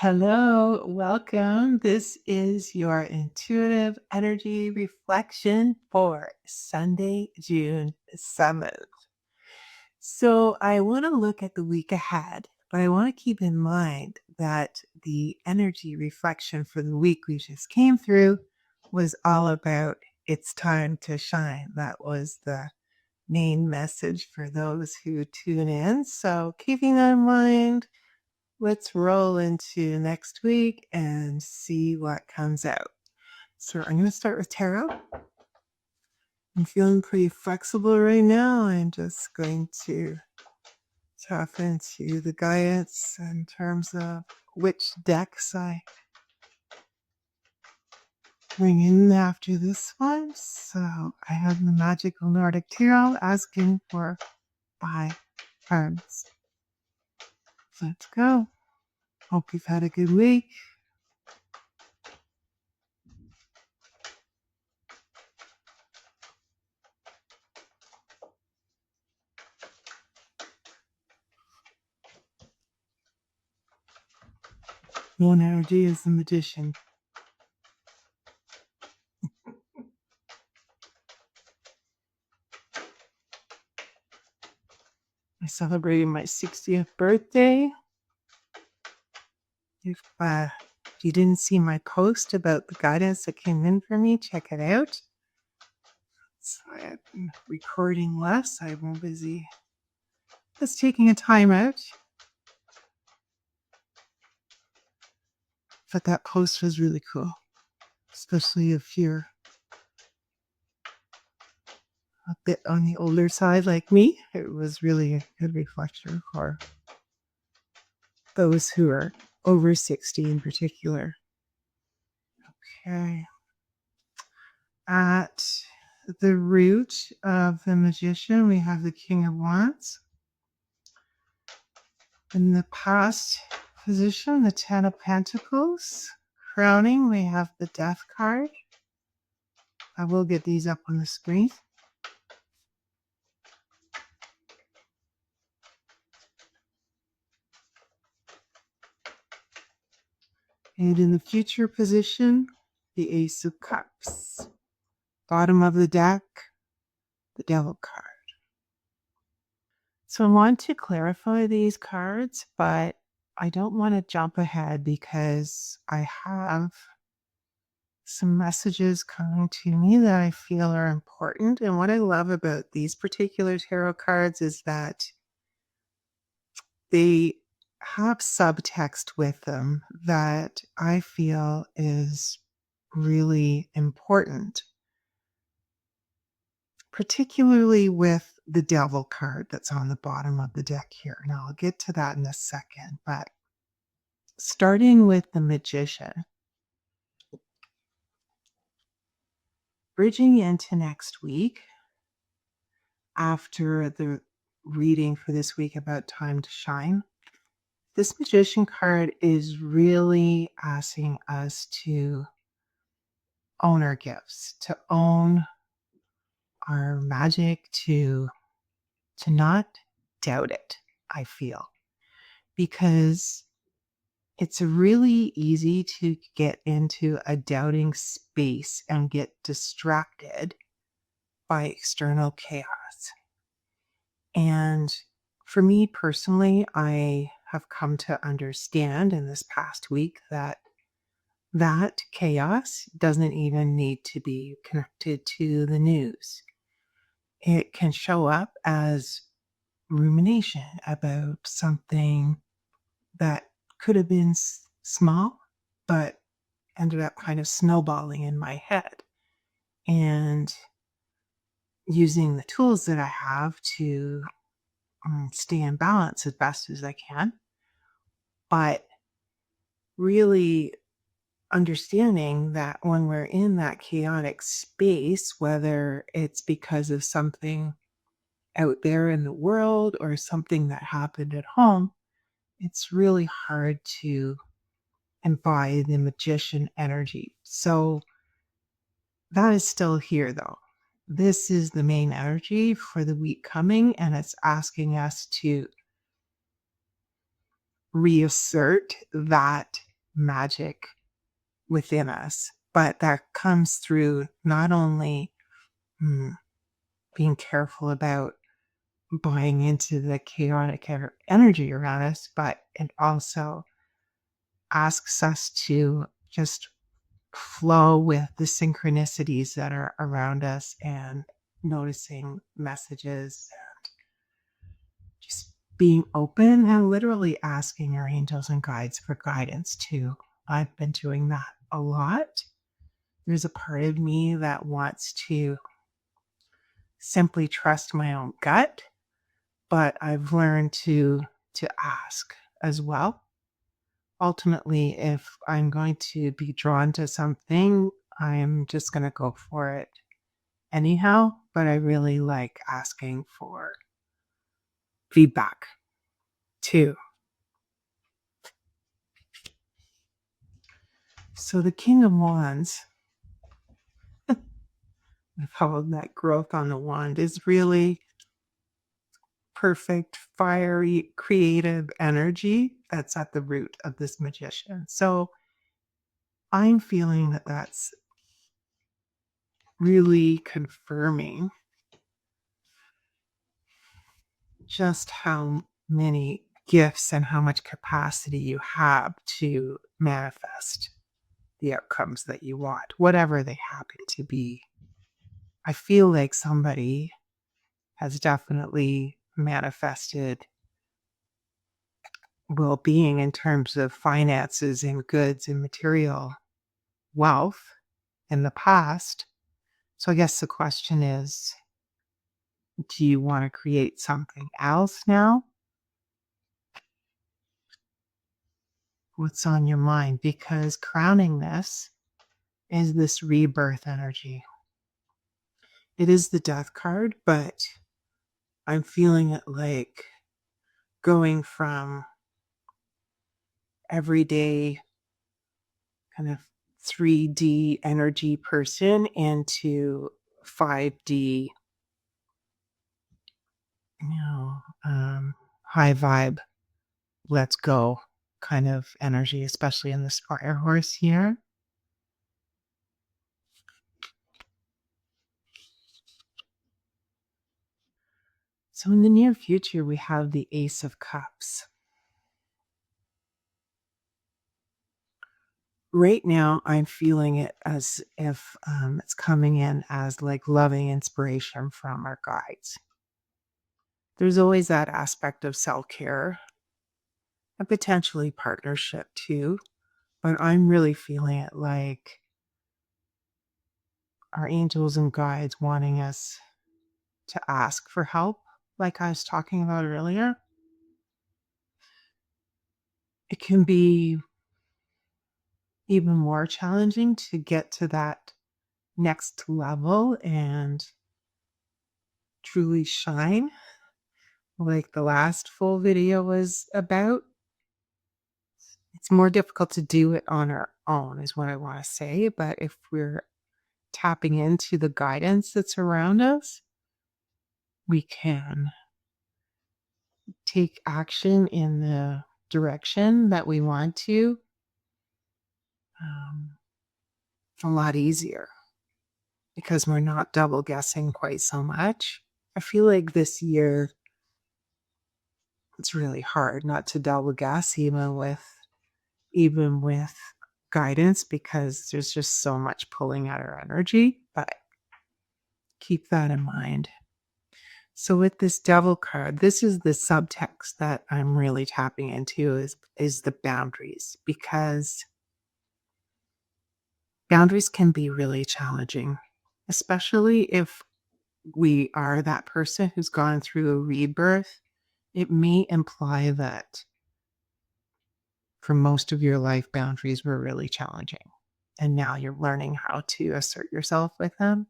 Hello, welcome. This is your intuitive energy reflection for Sunday, June 7th. So, I want to look at the week ahead, but I want to keep in mind that the energy reflection for the week we just came through was all about it's time to shine. That was the main message for those who tune in. So, keeping that in mind, let's roll into next week and see what comes out. So I'm going to start with tarot. I'm feeling pretty flexible right now. I'm just going to tap into the guidance in terms of which decks I bring in after this one. So I have the magical Nordic tarot asking for 5 cards. Let's go. Hope you've had a good week. One energy is the magician. I celebrated my 60th birthday. If you didn't see my post about the guidance that came in for me, check it out. So I've been recording less. I've been busy just taking a time out. But that post was really cool, especially if you're a bit on the older side like me. It was really a good reflection for those who are over 60 in particular. Okay. At the root of the magician, we have the King of Wands. In the past position, the Ten of Pentacles. Crowning, we have the Death card. I will get these up on the screen. And in the future position, the Ace of Cups. Bottom of the deck, the Devil card. So I want to clarify these cards, but I don't want to jump ahead because I have some messages coming to me that I feel are important. And what I love about these particular tarot cards is that they have subtext with them that I feel is really important, particularly with the Devil card that's on the bottom of the deck here. Now I'll get to that in a second, but starting with the Magician, bridging into next week after the reading for this week about time to shine, this Magician card is really asking us to own our gifts, to own our magic, to not doubt it, I feel, because it's really easy to get into a doubting space and get distracted by external chaos. And for me personally, I have come to understand in this past week that chaos doesn't even need to be connected to the news. It can show up as rumination about something that could have been small, but ended up kind of snowballing in my head. And using the tools that I have to stay in balance as best as I can, but really understanding that when we're in that chaotic space, whether it's because of something out there in the world or something that happened at home, it's really hard to embody the magician energy. So that is still here though. This is the main energy for the week coming, and it's asking us to reassert that magic within us, but that comes through not only being careful about buying into the chaotic energy around us, but it also asks us to just flow with the synchronicities that are around us and noticing messages and just being open and literally asking our angels and guides for guidance too. I've been doing that a lot. There's a part of me that wants to simply trust my own gut, but I've learned to ask as well. Ultimately, if I'm going to be drawn to something, I'm just going to go for it anyhow, but I really like asking for feedback too. So the King of Wands, I followed that growth on the wand, is really perfect, fiery, creative energy that's at the root of this magician. So I'm feeling that that's really confirming just how many gifts and how much capacity you have to manifest the outcomes that you want, whatever they happen to be. I feel like somebody has definitely manifested well-being in terms of finances and goods and material wealth in the past. So I guess the question is, do you want to create something else now? What's on your mind? Because crowning this is this rebirth energy. It is the death card, but I'm feeling it like going from everyday kind of 3D energy person into 5D, high vibe, let's go kind of energy, especially in this fire horse here. So in the near future, we have the Ace of Cups. Right now, I'm feeling it as if it's coming in as like loving inspiration from our guides. There's always that aspect of self-care and potentially partnership too, but I'm really feeling it like our angels and guides wanting us to ask for help, like I was talking about earlier. It can be even more challenging to get to that next level and truly shine, like the last full video was about. It's more difficult to do it on our own, is what I want to say. But if we're tapping into the guidance that's around us, we can take action in the direction that we want to a lot easier because we're not double guessing quite so much. I feel like this year it's really hard not to double guess even with guidance because there's just so much pulling at our energy, but keep that in mind. So with this devil card, this is the subtext that I'm really tapping into is the boundaries, because boundaries can be really challenging, especially if we are that person who's gone through a rebirth. It may imply that for most of your life, boundaries were really challenging. And now you're learning how to assert yourself with them.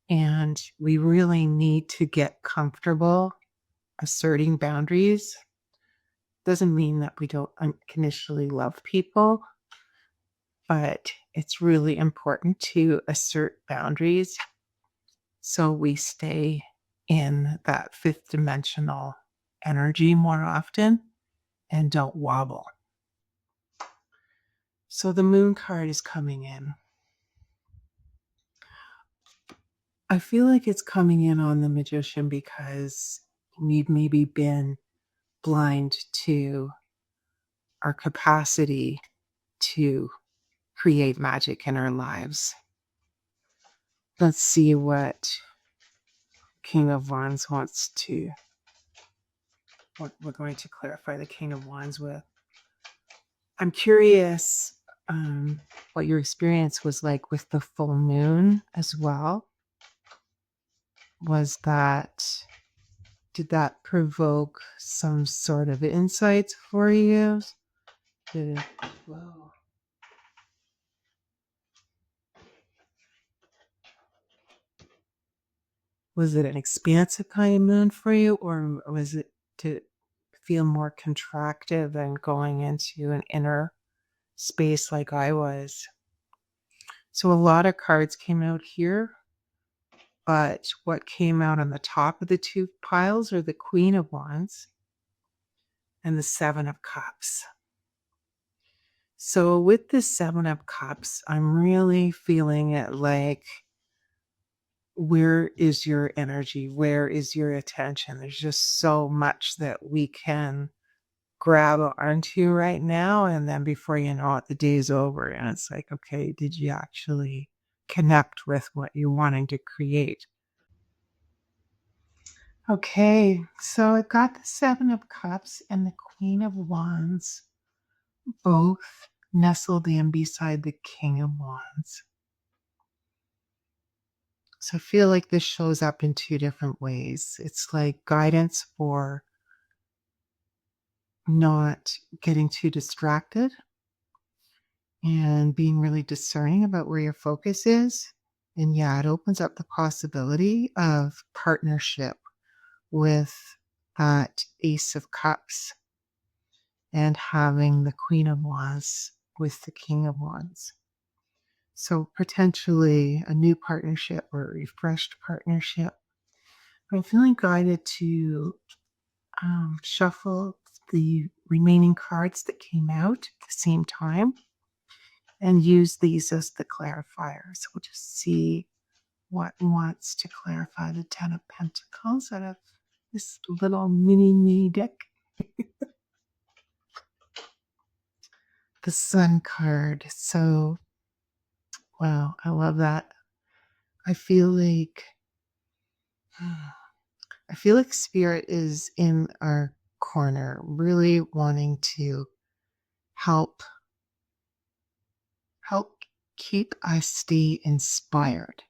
And we really need to get comfortable asserting boundaries. Doesn't mean that we don't unconditionally love people, but it's really important to assert boundaries so we stay in that fifth dimensional energy more often and don't wobble. So the moon card is coming in. I feel like it's coming in on the magician because we've maybe been blind to our capacity to create magic in our lives. Let's see what King of Wands wants to, what we're going to clarify the King of Wands with. I'm curious what your experience was like with the full moon as well. Did that provoke some sort of insights for you? Whoa. Was it an expansive kind of moon for you, or was it to feel more contracted and going into an inner space like I was? So a lot of cards came out here, but what came out on the top of the two piles are the Queen of Wands and the Seven of Cups. So with the Seven of Cups, I'm really feeling it like, where is your energy? Where is your attention? There's just so much that we can grab onto right now. And then before you know it, the day's over. And it's like, okay, did you actually connect with what you're wanting to create? Okay, so I've got the Seven of Cups and the Queen of Wands both nestled in beside the King of Wands. So I feel like this shows up in two different ways. It's like guidance for not getting too distracted and being really discerning about where your focus is. And yeah, it opens up the possibility of partnership with that Ace of Cups and having the Queen of Wands with the King of Wands. So potentially a new partnership or a refreshed partnership. I'm feeling guided to shuffle the remaining cards that came out at the same time and use these as the clarifiers. We'll just see what wants to clarify the Ten of Pentacles out of this little mini deck. The Sun card. So, wow, I love that. I feel like Spirit is in our corner, really wanting to help keep us stay inspired,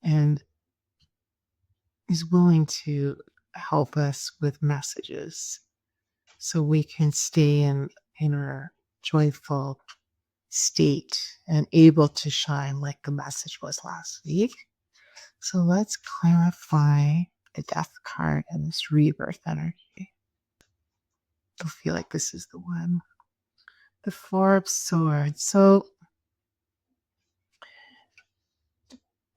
and is willing to help us with messages so we can stay in our joyful state and able to shine like the message was last week. So let's clarify the Death card and this rebirth energy. I feel like this is the one. The Four of Swords. So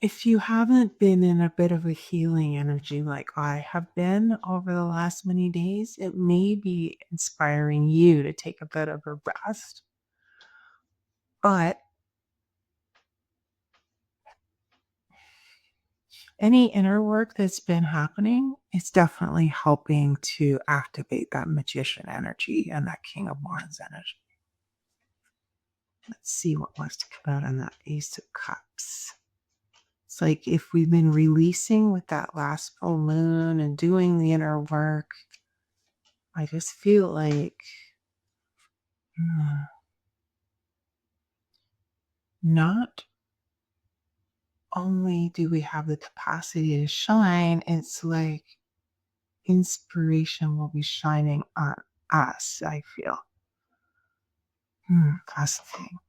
if you haven't been in a bit of a healing energy like I have been over the last many days, it may be inspiring you to take a bit of a rest. But any inner work that's been happening is definitely helping to activate that magician energy and that King of Wands energy. Let's see what wants to come out on that Ace of Cups. It's like if we've been releasing with that last full moon and doing the inner work, I just feel like not only do we have the capacity to shine, it's like inspiration will be shining on us, I feel. Fascinating.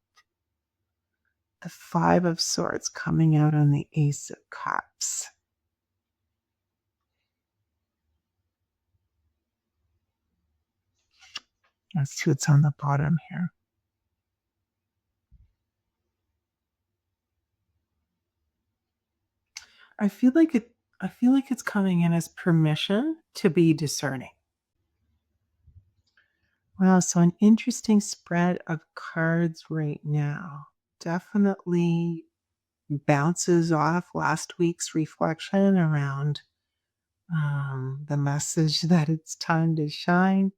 The Five of Swords coming out on the Ace of Cups. Let's see what's on the bottom here. I feel like it's coming in as permission to be discerning. Wow, so an interesting spread of cards right now. Definitely bounces off last week's reflection around the message that it's time to shine.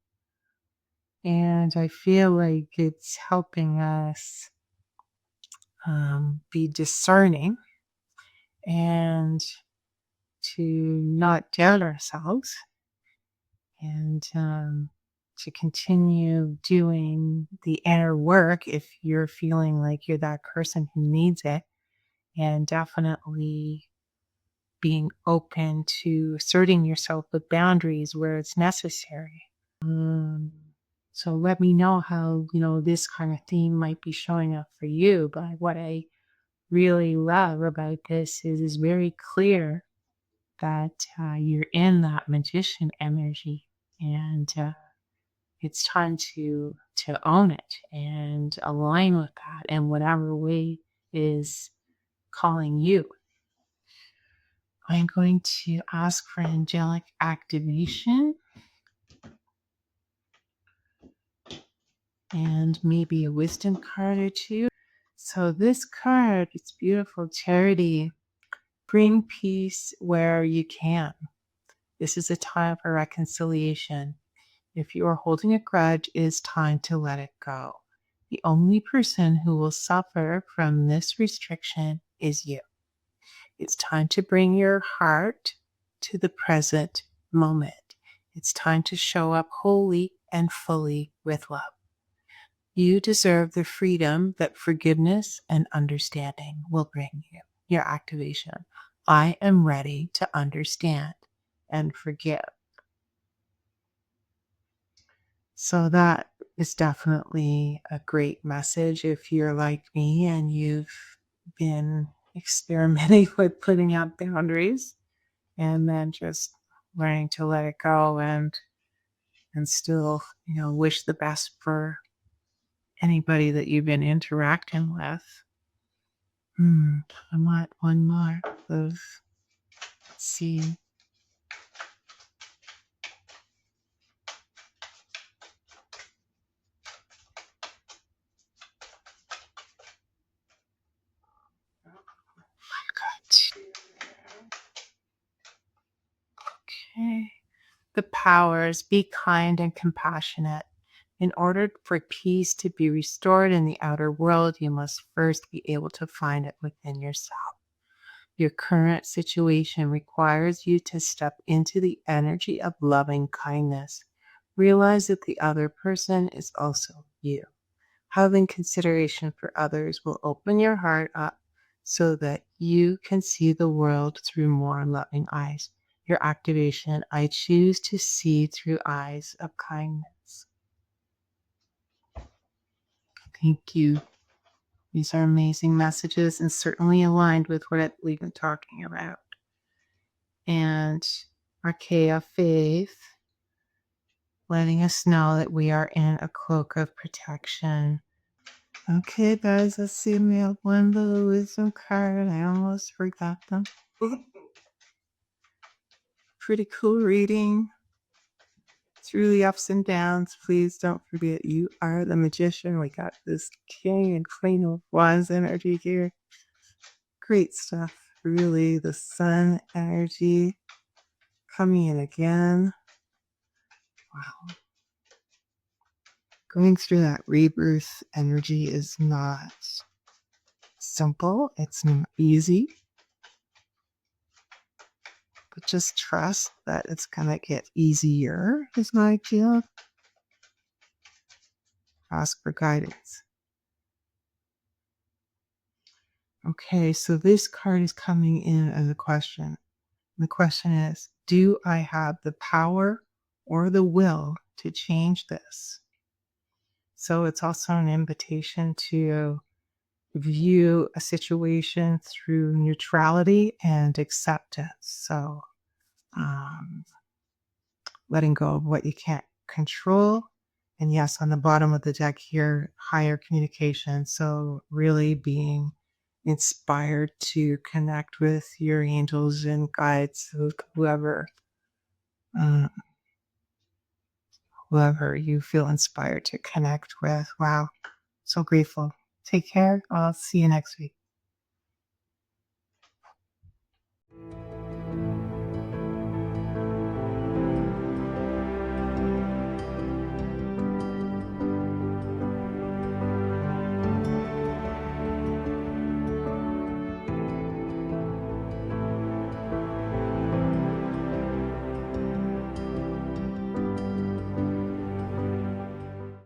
And I feel like it's helping us be discerning and to not doubt ourselves and to continue doing the inner work if you're feeling like you're that person who needs it, and definitely being open to asserting yourself with boundaries where it's necessary. Um, so let me know how, this kind of theme might be showing up for you. But what I really love about this is it's very clear that you're in that magician energy, and it's time to own it and align with that in whatever way is calling you. I'm going to ask for angelic activation and maybe a wisdom card or two. So this card, it's beautiful. Charity. Bring peace where you can. This is a time for reconciliation. If you are holding a grudge, it is time to let it go. The only person who will suffer from this restriction is you. It's time to bring your heart to the present moment. It's time to show up wholly and fully with love. You deserve the freedom that forgiveness and understanding will bring you. Your activation. I am ready to understand and forgive. So that is definitely a great message if you're like me and you've been experimenting with putting up boundaries and then just learning to let it go and still, wish the best for anybody that you've been interacting with. I want one more of those. Let's see. Okay. The powers, be kind and compassionate. In order for peace to be restored in the outer world, you must first be able to find it within yourself. Your current situation requires you to step into the energy of loving kindness. Realize that the other person is also you. Having consideration for others will open your heart up so that you can see the world through more loving eyes. Your activation, I choose to see through eyes of kindness. Thank you. These are amazing messages and certainly aligned with what we've been talking about. And Archaea Faith letting us know that we are in a cloak of protection. Okay, guys, let's see. We have one little wisdom card. I almost forgot them. Pretty cool reading through the ups and downs. Please don't forget you are the magician. We got this king and queen of wands energy here. Great stuff. Really, the sun energy coming in again. Wow. Going through that rebirth energy is not simple. It's not easy. But just trust that it's going to get easier, is my idea. Ask for guidance. Okay, so this card is coming in as a question. The question is, do I have the power or the will to change this? So it's also an invitation to view a situation through neutrality and acceptance. So letting go of what you can't control. And yes, on the bottom of the deck here, higher communication. So really being inspired to connect with your angels and guides, whoever whoever you feel inspired to connect with. Wow. So grateful. Take care. I'll see you next week.